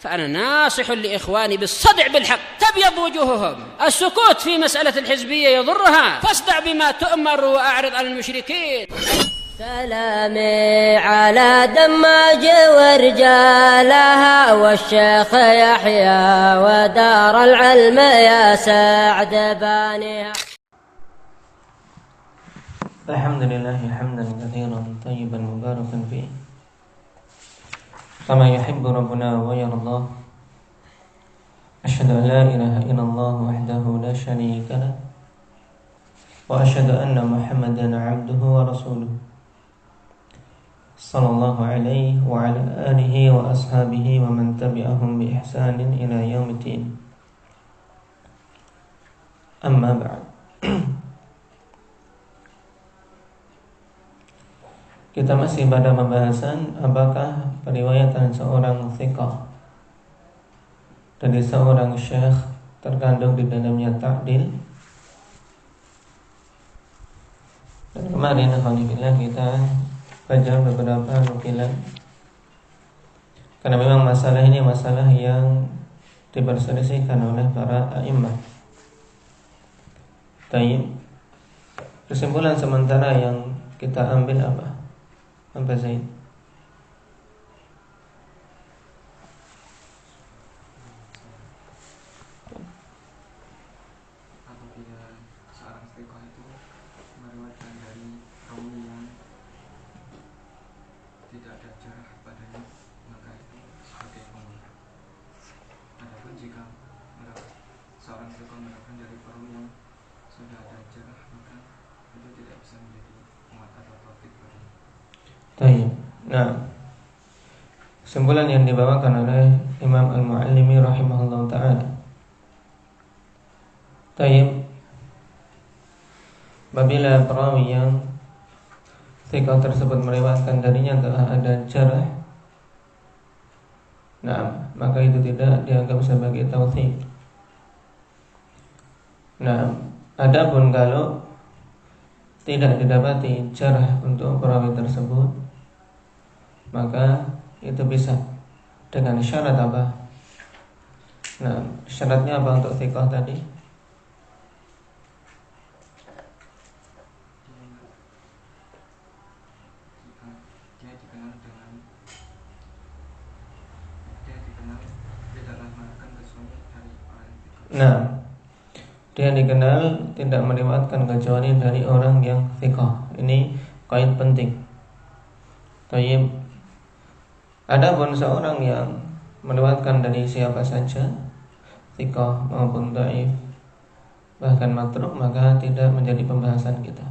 فأنا ناصح لإخواني بالصدع بالحق تبيض وجوههم. السكوت في مسألة الحزبية يضرها، فاصدع بما تؤمر وأعرض عن المشركين. سلامي على دماج ورجالها والشيخ يحيى ودار العلم يا سعد بانيها. الحمد لله حمدا كثيرا طيبا مباركا فيه كما يحب ربنا ويرضى. أشهد أن لا إله إلا الله وحده لا شريك له وأشهد أن محمدا عبده ورسوله صلى الله عليه وعلى آله وأصحابه ومن تبعهم بإحسان إلى يوم الدين. أما بعد. Kita masih pada pembahasan apakah periwayatan seorang thiqah dari seorang syekh terkandung di dalamnya ta'dil. Dan kemarin alhamdulillah kita baca beberapa nukilan, karena memang masalah ini masalah yang diperselisihkan oleh para a'immah. Tayyib. Kesimpulan sementara yang kita ambil apa? Sampai Zaid. Apabila seorang thiqah itu meriwayatkan dari rawi yang tidak ada jarah padanya, maka itu sebagai pemula. Adapun jika seorang thiqah meriwayatkan dari perawi yang sudah ada jarah, maka itu tidak bisa menjadi muat atau taufik padanya. Tayyib. Nah, kesimpulan yang dibawakan oleh Imam Al-Muallimi rahimahullah ta'ala. Tayyib. Apabila perawi yang thiqah tersebut meriwayatkan darinya telah ada jarah, nah, maka itu tidak dianggap sebagai tauthik. Nah, adapun kalau tidak didapati jarah untuk perawi tersebut, maka itu bisa dengan syarat apa? Nah, syaratnya apa untuk thiqah tadi? Dia dikenal tidaklah melakukan kecuali dari orang thiqah. Nah, dia dikenal tidak meriwayatkan kecuali dari orang yang thiqah. Ini kait penting. Tayyib. Adapun seorang yang meriwayatkan dari siapa saja, thiqah maupun dhaif, bahkan matruk, maka tidak menjadi pembahasan kita.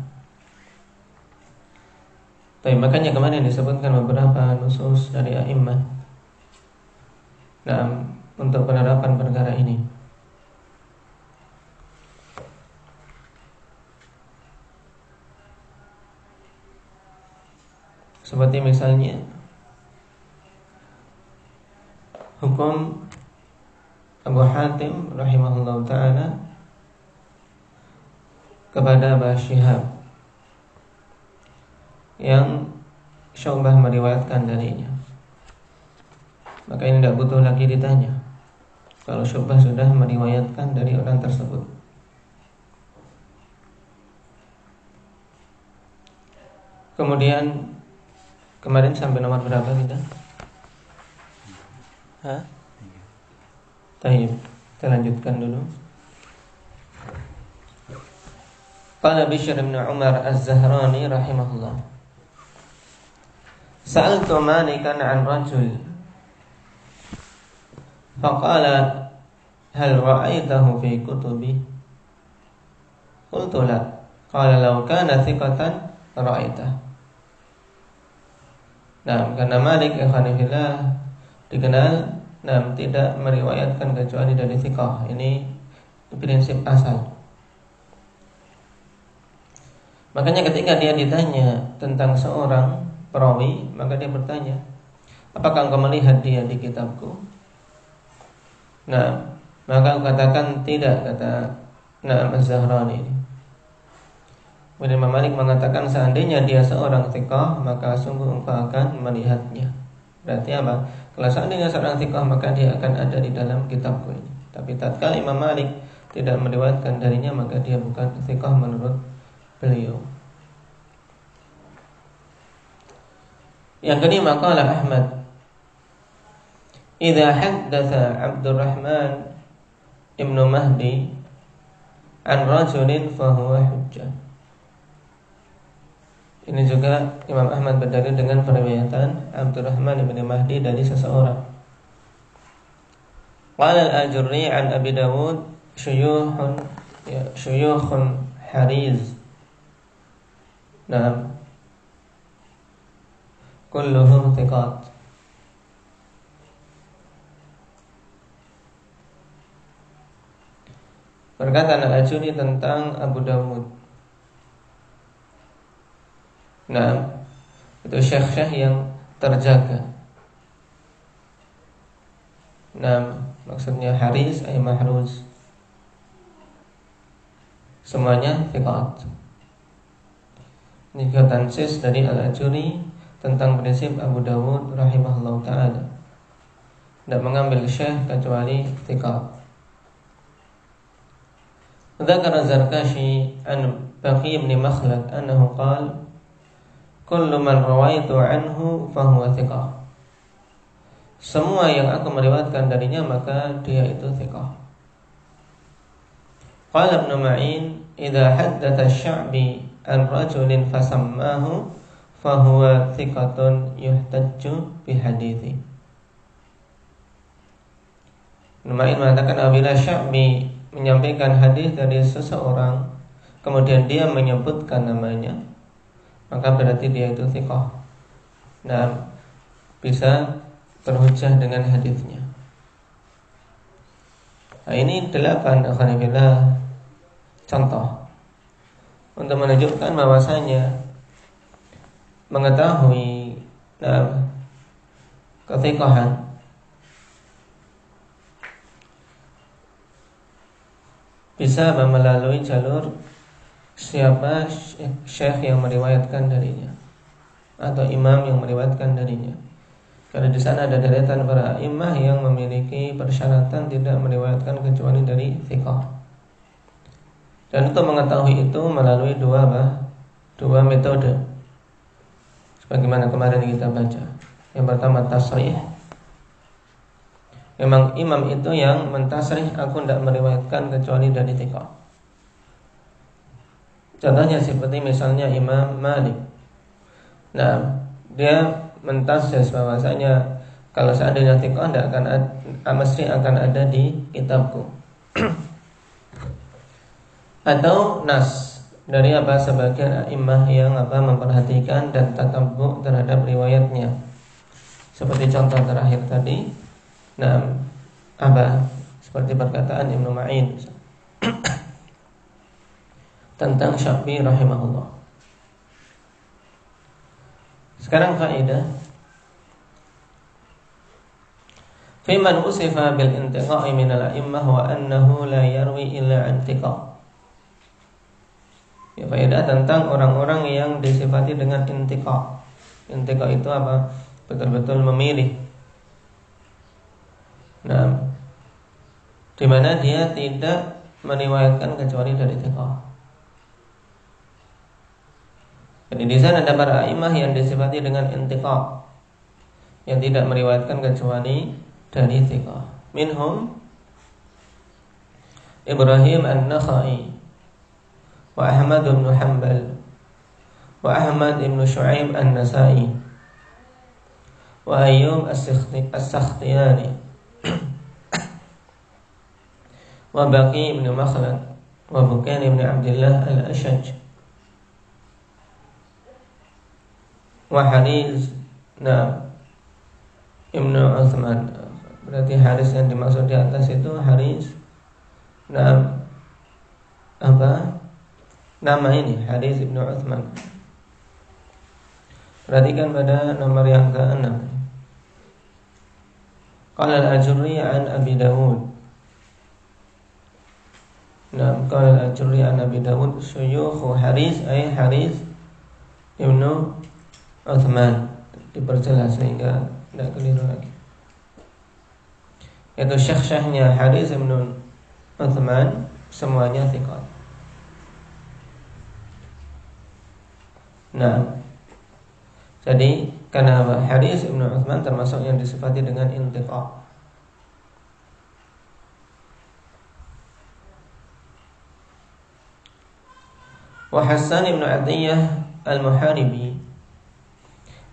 Tapi makanya kemarin disebutkan beberapa nusus dari a'immah, nah, untuk penerapan perkara ini. Seperti misalnya hukum Abu Hatim rahimahullah ta'ala kepada Abu Syihab yang Syu'bah meriwayatkan darinya. Maka ini tidak butuh lagi ditanya kalau Syu'bah sudah meriwayatkan dari orang tersebut. Kemudian kemarin sampai nomor berapa kita? Tayyib. Kita lanjutkan dulu. Qala Bishr bin Umar Az-Zahrani rahimahullah. Sa'altu Malikan 'an rajul faqala hal ra'aitahu fi kutubi? Qultu la. Qala law kana thiqatan ra'aitah. Nah, karena Malik ikhwanillah dikenal tidak meriwayatkan kecuali dari thiqah. Ini prinsip asal. Makanya ketika dia ditanya tentang seorang perawi, maka dia bertanya, apakah engkau melihat dia di kitabku? Nah, maka aku katakan tidak, kata Az-Zahrani ini. Kemudian Imam Malik mengatakan seandainya dia seorang thiqah, maka sungguh engkau akan melihatnya. Berarti apa? Kalau seandainya seorang thiqah maka dia akan ada di dalam kitabku ini. Tapi tatkala Imam Malik tidak meriwayatkan darinya maka dia bukan thiqah menurut beliau. Yang kelima, qala Ahmad, idza haddatsa Abdurrahman ibnu Mahdi an rajulin fahuwa hujjah. Ini juga Imam Ahmad berdalil dengan periwayatan Abdurrahman ibnu Mahdi dari seseorang. Qala al-Ajurri an Abi Dawud syuyukhun hariz. Naam, kulluhum thiqat. Berkata Al-Ajuri tentang Abu Dawud, nah, itu syekh-syekh yang terjaga. Nah, maksudnya haris ay mahruz. Semuanya thiqat. Ini tansis dari Al-Ajuri tentang prinsip Abu Dawud rahimahullah ta'ala, tidak mengambil syekh kecuali thiqat. Dzakara Zarkashi an Baqi bin Makhlad annahu qala kullu man rawaitu anhu fahuwa thiqah. Semua yang aku meriwayatkan darinya maka dia itu thiqah. Qala Ibnu Ma'in idza haddatsa asy-Sya'bi an rajulin fasammahu fahuwa thiqatun yuhtajju bihadithi. Ibnu Ma'in mengatakan apabila Sya'bi menyampaikan hadis dari seseorang kemudian dia menyebutkan namanya maka berarti dia itu thiqah. Nah, bisa terhujjah dengan hadisnya. Nah, ini 8 akhwanillah contoh untuk menunjukkan bahwasanya mengetahui kethiqahan bisa melalui jalur siapa syekh yang meriwayatkan darinya atau imam yang meriwayatkan darinya. Karena di sana ada deretan para imam yang memiliki persyaratan tidak meriwayatkan kecuali dari thiqah. Dan untuk mengetahui itu melalui dua metode. Sebagaimana kemarin kita baca. Yang pertama tasrih. Memang imam itu yang mentasrih aku tidak meriwayatkan kecuali dari thiqah. Contohnya seperti misalnya Imam Malik. Nah, dia mentasrih bahwasanya kalau seandainya thiqah tidak akan mesti akan ada di kitabku. Atau nas dari sebagian imam yang memperhatikan dan tatabbu terhadap riwayatnya. Seperti contoh terakhir tadi. Nah, seperti perkataan Ibnu Ma'in tentang Syafi'i rahimahullah. Sekarang kaidah fi man usifa bil intiqa'i min al-a'immah wa annahu la yarwi illa an thiqah. Ya, faedah tentang orang-orang yang disifati dengan intiqa. Intiqa itu apa? Betul-betul memilih. Nah, di mana dia tidak meriwayatkan kecuali dari thiqah. Jadi di sana ada para imam yang disifati dengan intiqa, yang tidak meriwayatkan kecuali dari thiqah. Minhum Ibrahim an-Nakhai wa Ahmad bin Hanbal wa Ahmad bin Shu'aib an-Nasa'i wa Ayyub as-Sakhtiyani wa Baqi bin Makhlad wa Bukain bin Abdullah al-Ashaj wa Hariz Ibnu Utsman. Berarti Haris yang dimaksud di atas itu Haris nama ini Haris Ibnu Utsman. Perhatikan pada nomor yang ke-6. Qala al-Ajurri an Abi Dawud. Qala al-Ajurri an Abi Dawud syuyukhu Haris ay Haris Ibnu Utsman. Diperjelas sehingga tidak keliru lagi. yaitu syekh-syekhnya Haris bin Utsman semuanya thiqat. Nah, jadi karena Haris bin Utsman termasuk yang disifati dengan intiqa. Wa Hasan bin Atiyah al-Muharibi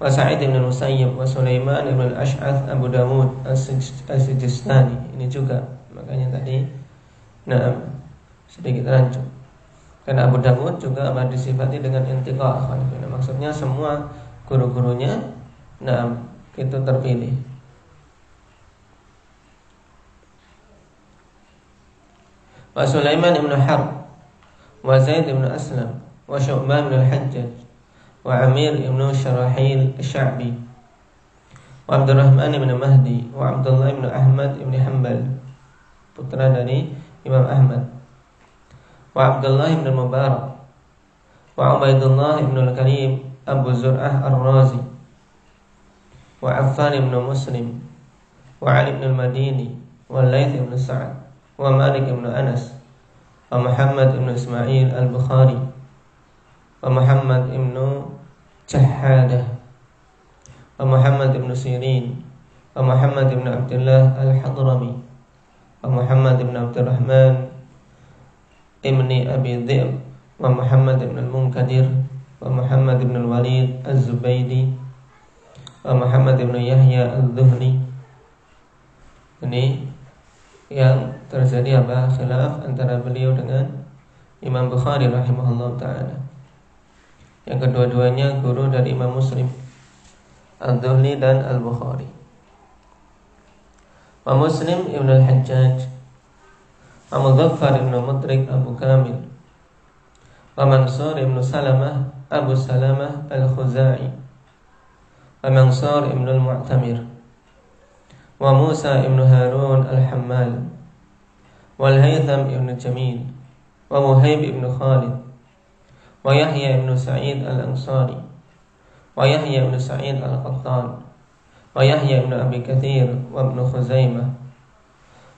wa Sa'id bin Musayyib wa Sulaiman bin al-Ash'ath Abu Dawud as-Sijistani. Ini juga makanya tadi sedikit rancu. Karena Abu Dawud juga disifati dengan intiqa. Maksudnya semua guru-gurunya itu terpilih. Wa Sulaiman bin Harb wa Zaid bin Aslam wa Syu'bah bin al-Hajjaj wa Amir bin Syarahil Sya'bi wa Abdurrahman bin Mahdi wa Abdullah bin Ahmad bin Hanbal, putra dari Imam Ahmad, wa Abdullah bin Mubarak wa Ubaidullah bin Al-Karim Abu Zur'ah Ar-Razi wa Affan bin Muslim wa Ali bin Al-Madini wa Laith bin Sa'ad wa Malik bin Anas wa Muhammad bin Ismail Al-Bukhari wa Muhammad bin Jahadah wa Muhammad bin Sirin wa Muhammad bin Abdullah Al-Hadrami wa Muhammad bin Abdurrahman ibni Abi Dhi'b wa Muhammad bin Al-Munkadir wa Muhammad bin Al-Walid Az-Zubaydi wa Muhammad bin Yahya Al-Dhuhni. Ini yang terjadi khilaf antara beliau dengan Imam Bukhari rahimahullah ta'ala, yang kedua-duanya guru dari Imam Muslim, Al-Dhuhli dan Al-Bukhari. Wa Muslim ibn Al-Hajjaj wa Mudhaffar ibn Mudrik Abu Kamil wa Mansur ibn Salamah Abu Salamah Al-Khuzai wa Mansur ibn Al-Mu'tamir wa Musa ibn Harun Al-Hammal wal Haytham ibn Jamil wa Muhaib ibn Khalid wa Yahya ibn Sa'id Al-Ansari wa Yahya ibn Sa'id Al-Qattan wa Yahya ibn Abi Kathir wa ibn Khuzaimah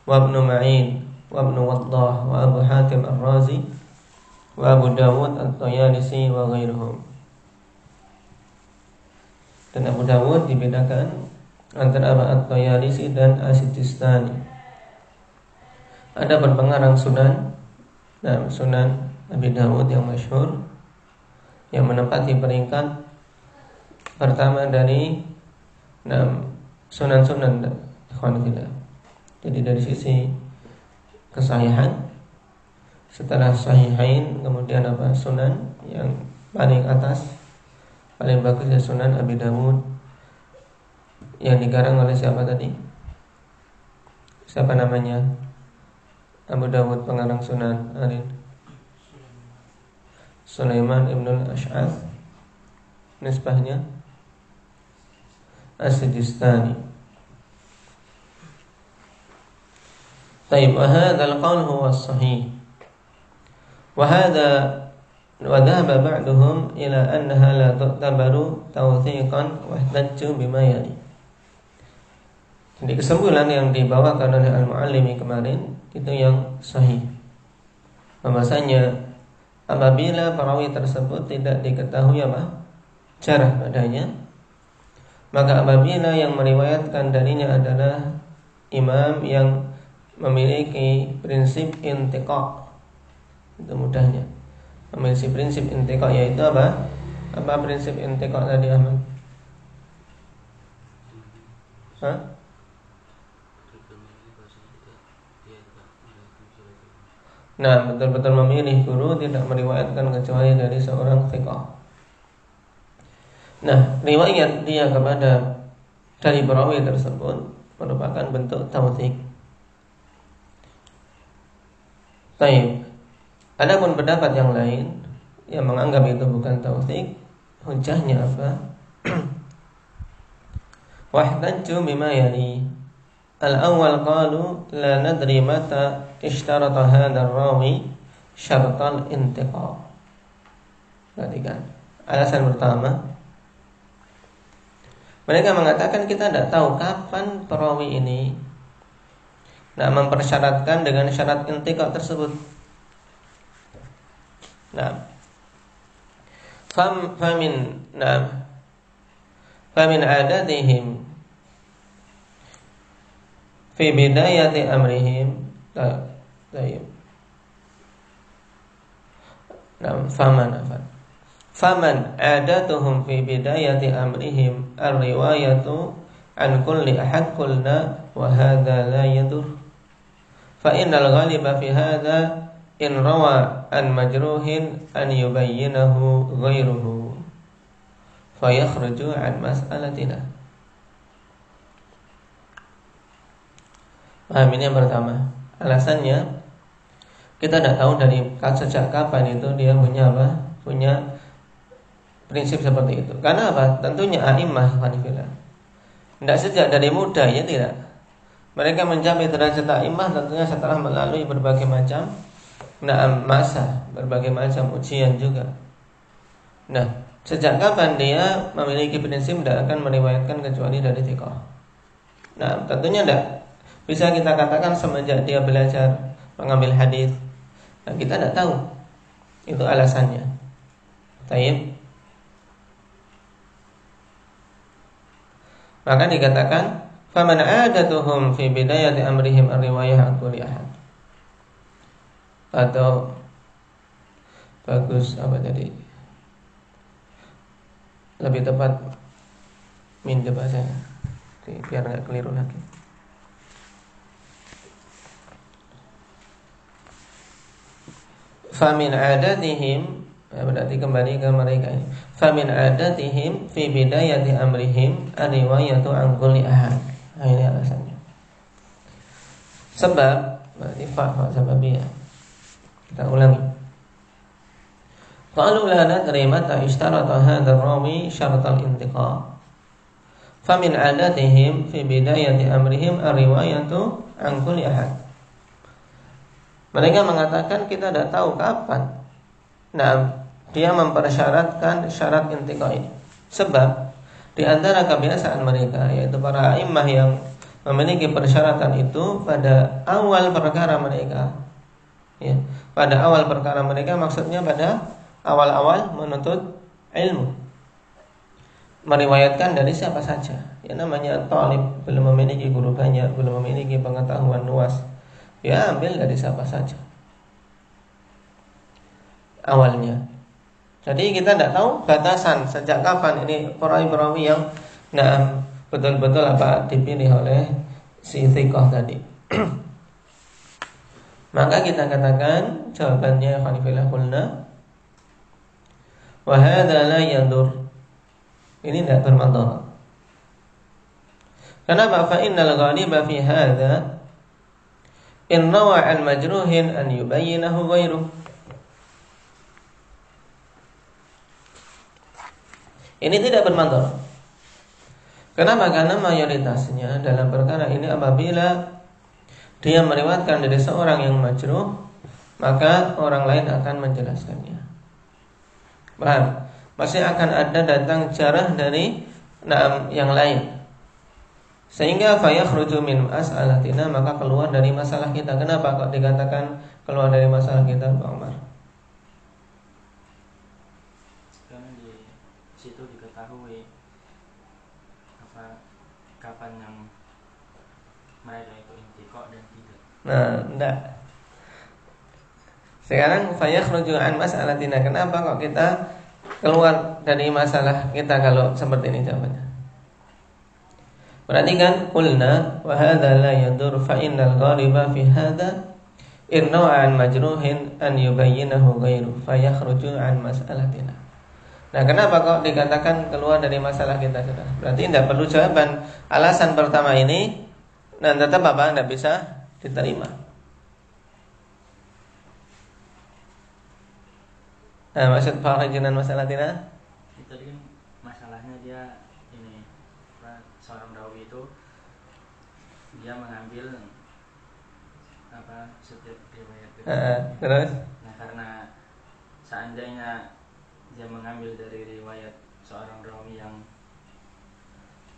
wa ibn Ma'in wa ibn Waddah wa Abu Hatim Ar-Razi wa Abu Dawud At-Tayalisi wa ghairuhum. Dan Abu Dawud dibedakan antara At-Tayalisi dan As-Sijistani. Ada pengarang Sunan, Sunan Abi Dawud yang masyhur, yang menempati peringkat pertama dari sunan-sunan ikhwanillah. Jadi dari sisi kesahihan, setelah sahihain kemudian sunan yang paling atas, paling bagus ya Sunan Abi Dawud, yang dikarang oleh siapa tadi? Siapa namanya? Abu Dawud pengarang Sunan Arin. Sulaiman ibn al-Ash'ath. Nisbahnya As-Sijistani. Taib, wa hadzal qaul huwa as-sahih. Wa dhahaba ba'duhum ila annaha la tu'tabaru tawthiqan wa ihtajju bima yali. Jadi kesimpulan yang dibawakan oleh Al-Muallimi kemarin itu yang sahih. Bahwasanya apabila perawi tersebut tidak diketahui jarah padanya, maka apabila yang meriwayatkan darinya adalah imam yang memiliki prinsip intiqa, itu mudahnya memiliki prinsip intiqa, yaitu apa prinsip intiqa tadi Ahmad? Nah, betul-betul memilih guru, tidak meriwayatkan kecuali dari seorang thiqah. Nah, riwayat dia kepada dari perawi tersebut merupakan bentuk tawthiq. Baik. Adapun pendapat yang lain yang menganggap itu bukan tawthiq, hujahnya apa? Wahtajju bima yali. Al-awwal qalu la nadri mata ishtarata hadha ar-rawi syartal intiqa. Perhatikan. Alasan pertama, mereka mengatakan kita tidak tahu kapan perawi ini mempersyaratkan dengan syarat intiqa tersebut. Famin adatihim fi bidayati amrihim faman adatuhum fi bidayati amrihim ar-riwayatu an kulli ahad qulna wa hadha la yadur fa innal ghaliba fi hadha in rawa an majruhin an yubayyinahu ghairuhu fa yakhruju an mas'alatina. Ini yang pertama. Alasannya kita tidak tahu dari sejak kapan itu dia punya prinsip seperti itu. Karena apa? Tentunya a'immah hanifiyah. Tidak sejak dari muda, ya tidak. Mereka mencapai derajat a'immah tentunya setelah melalui berbagai macam masa, berbagai macam ujian juga. Nah, sejak kapan dia memiliki prinsip tidak akan meriwayatkan kecuali dari thiqah? Nah, tentunya tidak bisa kita katakan semenjak dia belajar mengambil hadis. Nah, kita tidak tahu itu alasannya. Taib. Maka dikatakan faman adatuhum fi bidayati amrihim ar-riwayah an kulli ahad. Atau bagus apa tadi? Lebih tepat min bahasanya. Biar enggak keliru lagi. Famin adatihim, berarti kembali ke mereka ini. Famin adatihim fi bidayati amrihim ar-riwayatu an kulli ahad. Nah, ini alasannya. Sebab berarti fa sababiyah. Kita ulangi. Qalu la nadri mata ishtarata hadha ar-rawi syart al-intiqa. Famin adatihim fi bidayati amrihim ar-riwayatu an kulli ahad. Mereka mengatakan kita tidak tahu kapan dia mempersyaratkan syarat intiqa ini. Sebab di antara kebiasaan mereka, yaitu para a'immah yang memiliki persyaratan itu pada awal perkara mereka, ya, pada awal perkara mereka maksudnya pada awal-awal menuntut ilmu, meriwayatkan dari siapa saja. Ya, namanya talib, belum memiliki guru banyak, belum memiliki pengetahuan luas, ya ambil dari siapa saja awalnya. Jadi kita tidak tahu batasan sejak kapan ini perawi-perawi yang betul-betul apa dipilih oleh si thiqah tadi. Maka kita katakan jawabannya khanifillah qulna wa hadza la yadur. Ini tidak bermanfaat. Kenapa? Fa innal ghaliba fi hadza in rawa an majruhin an yubayyinahu ghairuh. Ini tidak bermanfaat. Kenapa? Karena mayoritasnya dalam perkara ini apabila dia meriwayatkan dari seorang yang majruh, maka orang lain akan menjelaskannya. Paham? Pasti akan ada datang jarah dari yang lain. Sehingga fayakhruju min mas'alatina, maka keluar dari masalah kita. Kenapa kok dikatakan keluar dari masalah kita, Pak Umar? Karena di situ diketahui kapan yang mereka itu intiqa dan tidak. Nah, enggak. Sekarang fayakhruju an mas'alatina. Kenapa kok kita keluar dari masalah kita kalau seperti ini jawabannya? Perhatikan, qulna wa hadza la yadur fa innal ghaliba fi hadza irna'a an majruhin an yubayyinahu ghairu fa yakhruju an mas'alatina. Nah, kenapa kok dikatakan keluar dari masalah kita sudah? Berarti tidak perlu jawaban alasan pertama ini dan tetap apa? Tidak bisa diterima. Nah, maksud fakhrijinan mas'alatina? Itu tadi kan masalahnya dia ini seorang rawi itu dia mengambil setiap riwayat itu. Terus? Nah, karena seandainya dia mengambil dari riwayat seorang rawi yang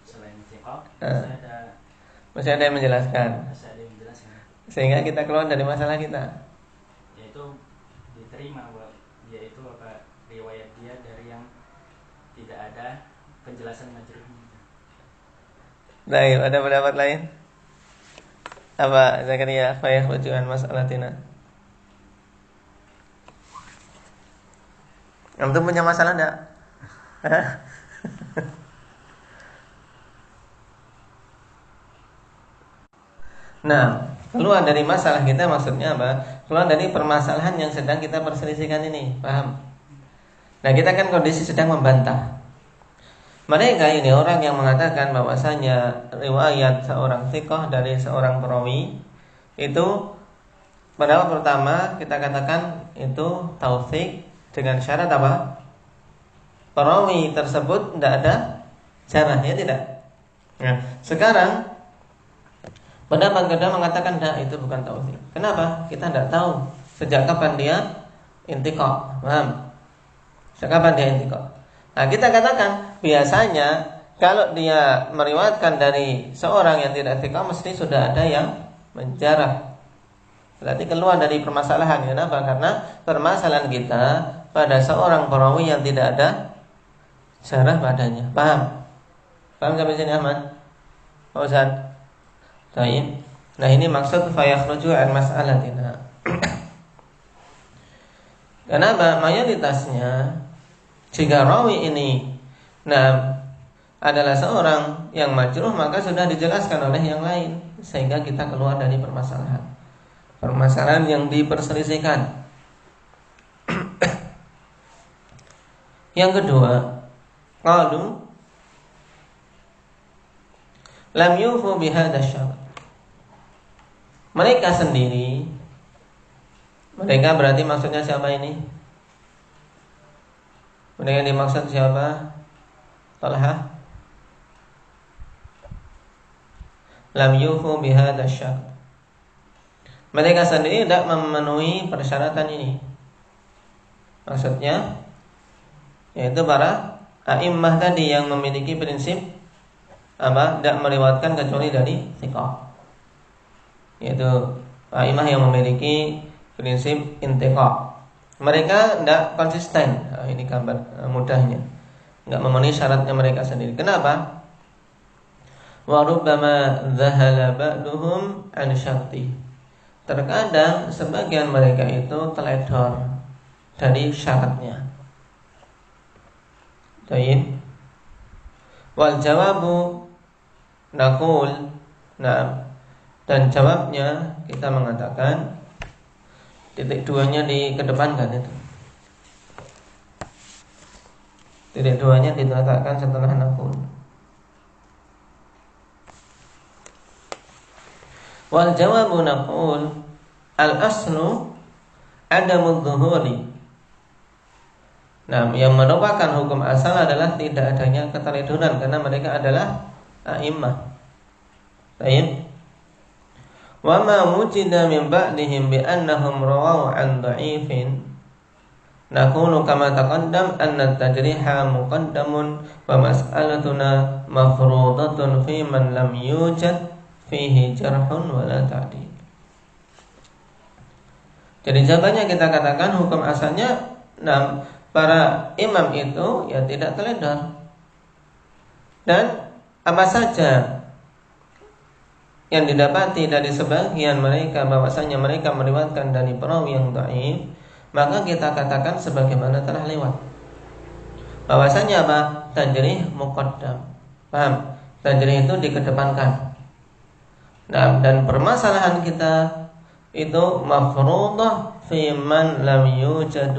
selain thiqah, masih ada yang menjelaskan. sehingga kita keluar dari masalah kita. Yaitu diterima bahwa dia itu apa riwayat dia dari yang tidak ada penjelasan majruhnya. Baik, ada pendapat lain? Apa Zakaria? Apa ya rujukan masalatina? Antum punya masalah enggak? Nah, keluar dari masalah kita maksudnya apa? Keluar dari permasalahan yang sedang kita perselisihkan ini, paham? Nah, kita kan kondisi sedang membantah. Mereka ini orang yang mengatakan bahwasanya riwayat seorang thiqah dari seorang perawi itu pendapat pertama kita katakan itu taufik dengan syarat apa? Perawi tersebut tidak ada jarah, ya tidak? Nah, sekarang pendapat kedua mengatakan tidak, itu bukan taufik. Kenapa? Kita tidak tahu sejak kapan dia intiqah. Paham? Sejak kapan dia intiqah? Nah, kita katakan biasanya kalau dia meriwayatkan dari seorang yang tidak thiqah mesti sudah ada yang menjarah. Berarti keluar dari permasalahan. Kenapa? Karena permasalahan kita pada seorang perawi yang tidak ada jarah padanya. Paham? Paham sampai sini Ahmad? Pak Ustaz? Baik. Nah, ini maksud fayakhruju an mas'alatina. Kenapa? Mayoritasnya jika rawi ini adalah seorang yang majruh, maka sudah dijelaskan oleh yang lain sehingga kita keluar dari permasalahan yang diperselisihkan. Yang kedua, qalu lam yufu bihadza syarat. Mereka sendiri, mereka berarti maksudnya siapa ini? Mereka yang dimaksud siapa? Talha. Lam yufu bihadza syarat. Mereka sendiri tidak memenuhi persyaratan ini. Maksudnya yaitu para a'immah tadi yang memiliki prinsip apa? Tidak meriwayatkan kecuali dari thiqah. Yaitu a'immah yang memiliki prinsip intiqah. Mereka tidak konsisten. Nah, ini gambar mudahnya. Enggak memenuhi syaratnya mereka sendiri. Kenapa? Wa rubbama dhahala ba'duhum an syarti. Terkadang sebagian mereka itu teledor dari syaratnya. Baik. Wal jawabu naqul. Nah, dan jawabnya kita mengatakan titik duanya dikedepankan itu. Titik duanya diletakkan setelah naqul. Wal jawabu naqul al aslu adamu dhuhuri. Nah, yang merupakan hukum asal adalah tidak adanya keteledoran karena mereka adalah a'immah. Baik. Wa ma wujida min ba'dihim bi annahum rawaw an dha'ifin naqulu kama taqaddam anna at-tajriha muqaddamun wa mas'alatuna mafruḍatun fi man lam yujad fihi jarhun wa la ta'dil. Jadi jawabannya kita katakan hukum asalnya para imam itu ya tidak teledor. Dan apa saja yang didapati dari sebagian mereka bahwasanya mereka meriwayatkan dari perawi yang dhaif, maka kita katakan sebagaimana telah lewat. Bahwasanya apa? Tajrih muqaddam. Paham? Tajrih itu dikedepankan. Nah, dan permasalahan kita itu mafruḍah fi man lam yujad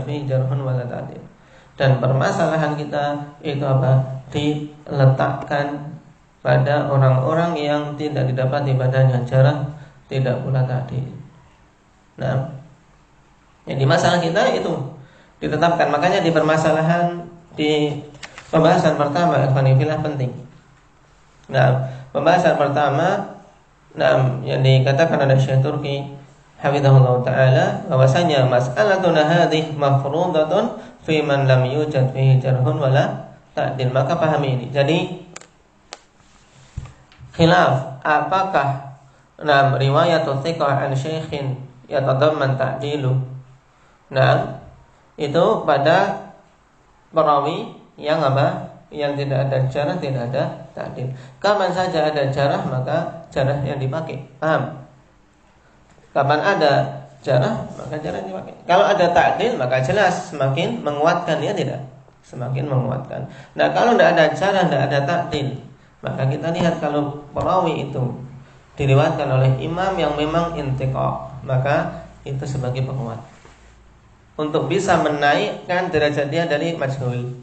fi jarhun wala ta'dil. Dan permasalahan kita itu apa? Diletakkan pada orang-orang yang tidak didapati padanya jarah, tidak pula ta'dil. Nah, jadi masalah kita itu ditetapkan. Makanya di permasalahan di pembahasan pertama ikhwanifillah penting. Nah, pembahasan pertama yang dikatakan oleh Syekh Turki hafizahullah taala bahwasanya mas'alatuna hadhihi mafruḍatun fi man lam yujad fihi jarhun wala ta'dil. Maka pahami ini. Jadi khilaf apakah Nah, riwayat thiqah an syaikhin yatadamman ta'dilu. Nah, itu pada perawi yang apa? Yang tidak ada jarah, tidak ada ta'dil. Kapan saja ada jarah maka jarah yang dipakai. Paham? Kapan ada jarah maka jarah yang dipakai. Kalau ada ta'dil maka jelas semakin menguatkan, ya tidak? Semakin menguatkan. Nah, kalau tidak ada jarah, tidak ada ta'dil, maka kita lihat kalau perawi itu diriwayatkan oleh imam yang memang intiqa, maka itu sebagai penguat untuk bisa menaikkan derajat dia dari majhul.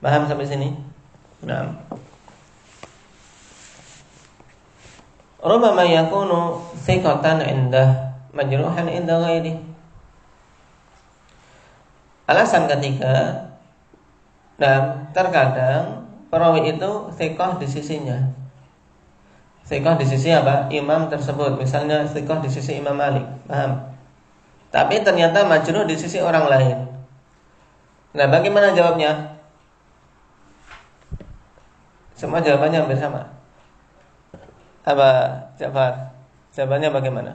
Paham sampai sini? Nah, rubbama yakunu thiqatan indah majruhan inda ghairi. Alasan ketiga, nah, terkadang perawi itu thiqah di sisinya. Thiqah di sisi apa? Imam tersebut. Misalnya thiqah di sisi Imam Malik. Paham? Tapi ternyata majruh di sisi orang lain. Nah, bagaimana jawabnya? Semua jawabannya hampir sama. Apa Ja'far? Jawabannya bagaimana?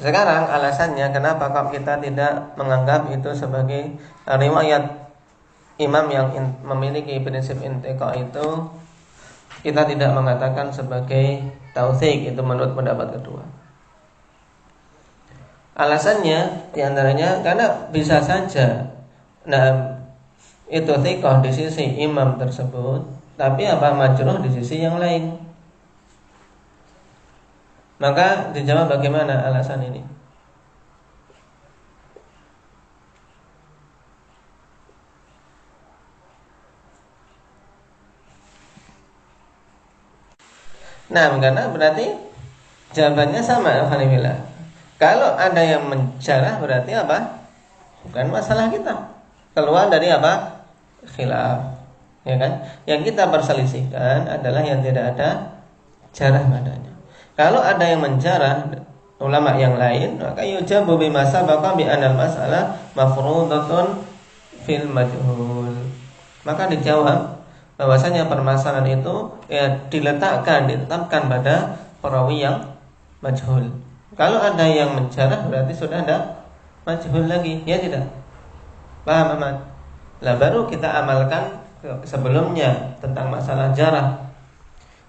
Sekarang alasannya kenapa kok kita tidak menganggap itu sebagai riwayat imam yang memiliki prinsip intiqa itu, kita tidak mengatakan sebagai tautsik, itu menurut pendapat kedua. Alasannya diantaranya karena bisa saja nah itu thiqah di sisi imam tersebut, tapi apa majruh di sisi yang lain. Maka dijawab bagaimana alasan ini? Nah, karena berarti jawabannya sama, alhamdulillah. Kalau ada yang menjarah berarti apa? Bukan masalah kita. Keluar dari apa? Khilaf. Ya kan? Yang kita perselisihkan adalah yang tidak ada jarah padanya. Kalau ada yang menjarah ulama yang lain, maka yujabu bima sabaqa bi anal mas'alah mafruḍatun fil majhul. Maka dijawab bahwasanya permasalahan itu ditetapkan pada perawi yang majhul. Kalau ada yang menjarah berarti sudah ada majhul lagi, ya tidak? Paham, Ahmad? Lah baru kita amalkan sebelumnya tentang masalah jarah.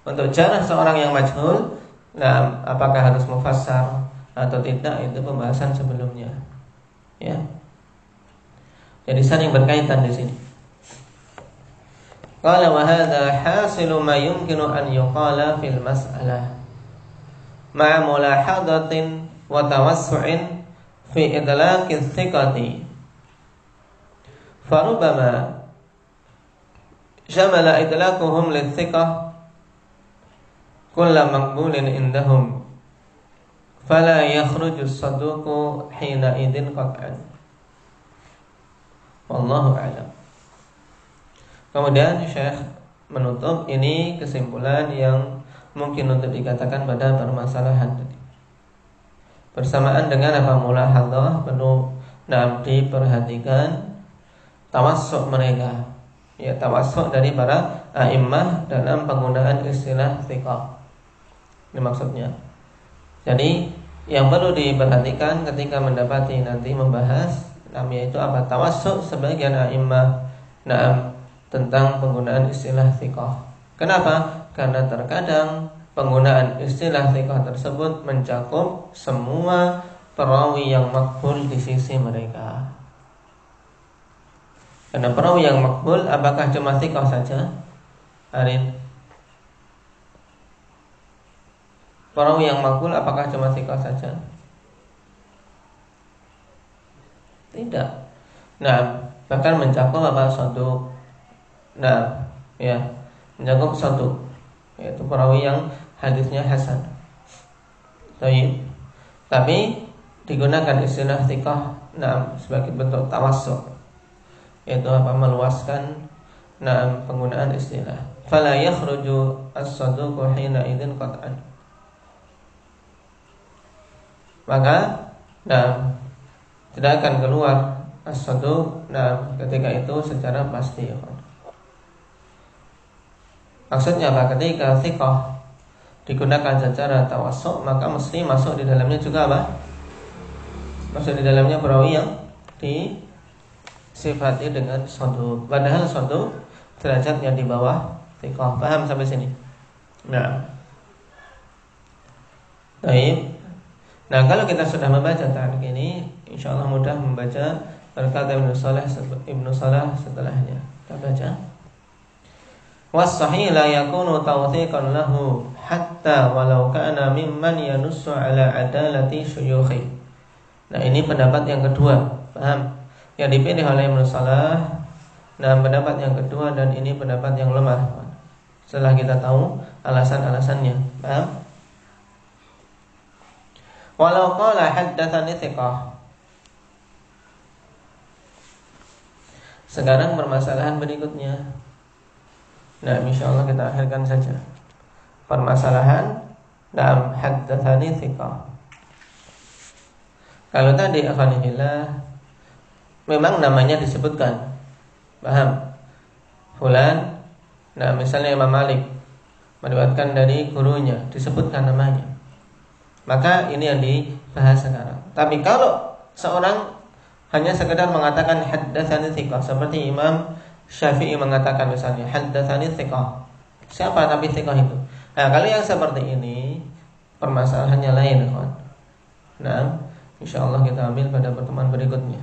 Untuk jarah seorang yang majhul, nah apakah harus mufassar atau tidak, itu pembahasan sebelumnya. Ya. Jadi saling berkaitan di sini. Qala wa hadha hasilu ma yumkinu an yuqala fil mas'alah ma'a mulahadatin wa tawassu'in fi idlaqi thiqati. Farubama shamala idlaquhum lithiqah kulla maqbulin indahum fala yakhruju as-saduqu hina idin qat'an. Wallahu a'lam. Kemudian Syekh menutup ini kesimpulan yang mungkin untuk dikatakan pada permasalahan tadi. Bersamaan dengan apa mulahadzah perlu diperhatikan tawassuk mereka. Ya, tawassuk dari para a'immah dalam penggunaan istilah thiqah. Ini maksudnya. Jadi yang perlu diperhatikan ketika mendapati nanti membahas yaitu apa? Tawassuk sebagian a'immah tentang penggunaan istilah thiqah. Kenapa? Karena terkadang penggunaan istilah thiqah tersebut mencakup semua perawi yang maqbul di sisi mereka. Karena perawi yang maqbul apakah cuma thiqah saja? Arin. Perawi yang maqbul apakah cuma thiqah saja? Tidak. Nah, bahkan mencakup apa? Satu. Nah, ya, mencakup satu, yaitu perawi yang hadisnya hasan. Tapi digunakan istilah thiqah sebagai bentuk tawassuk, yaitu apa? Meluaskan penggunaan istilah. Fala yakhruju as-saduqu hina idzin qat'an. Maka tidak akan keluar as-saduq ketika itu secara pasti, ya. Maksudnya apa? Ketika thiqah digunakan secara tawassuk, maka mesti masuk di dalamnya juga apa? Masuk di dalamnya perawi yang disifati dengan saduq. Padahal saduq derajatnya di bawah thiqah. Paham sampai sini? Nah, baik. Nah, kalau kita sudah membaca ta'liq ini, insyaallah mudah membaca berkata Ibnu Salah setelahnya. Kita baca. Was-sahih la yakunu tawthiqan lahu hatta walau kana mimman yanussu ala adalati syuyukhi. Nah, ini pendapat yang kedua. Paham? Yang dipilih oleh Ibnu Salah. Nah, pendapat yang kedua dan ini pendapat yang lemah. Setelah kita tahu alasan-alasannya. Paham? Walau qala haddatsani thiqah. Sekarang permasalahan berikutnya. Nah, insyaallah kita akhirkan saja permasalahan dalam haddatsani thiqah. Kalau tadi akhwanillah memang namanya disebutkan. Paham? Fulan. Nah, misalnya Imam Malik meriwayatkan dari gurunya, disebutkan namanya. Maka ini yang dibahas sekarang. Tapi kalau seorang hanya sekedar mengatakan haddatsani thiqah, seperti Imam Syafi'i mengatakan misalnya haddatsani thiqah. Siapa tapi thiqah itu? Nah, kalau yang seperti ini permasalahannya lain, kawan. Nah, insyaallah kita ambil pada pertemuan berikutnya.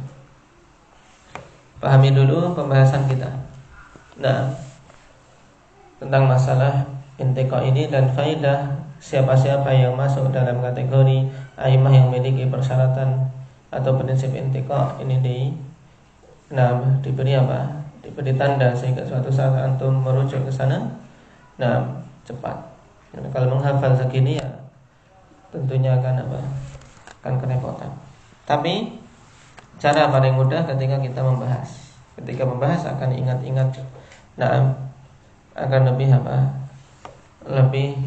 Pahami dulu pembahasan kita. Nah, tentang masalah intiqah ini dan faidah siapa-siapa yang masuk dalam kategori aimah yang memiliki persyaratan atau prinsip intiqah ini diberi apa? Diberi tanda sehingga suatu saat antum merujuk ke sana. Nah, cepat. Dan kalau menghafal segini ya tentunya akan apa? Akan kerepotan. Tapi cara paling mudah ketika kita membahas. Ketika membahas akan ingat-ingat. Nah, akan lebih apa? Lebih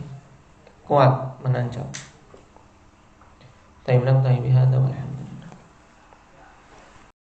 kuat menancap. Tayyib bihadza walhamdulillah.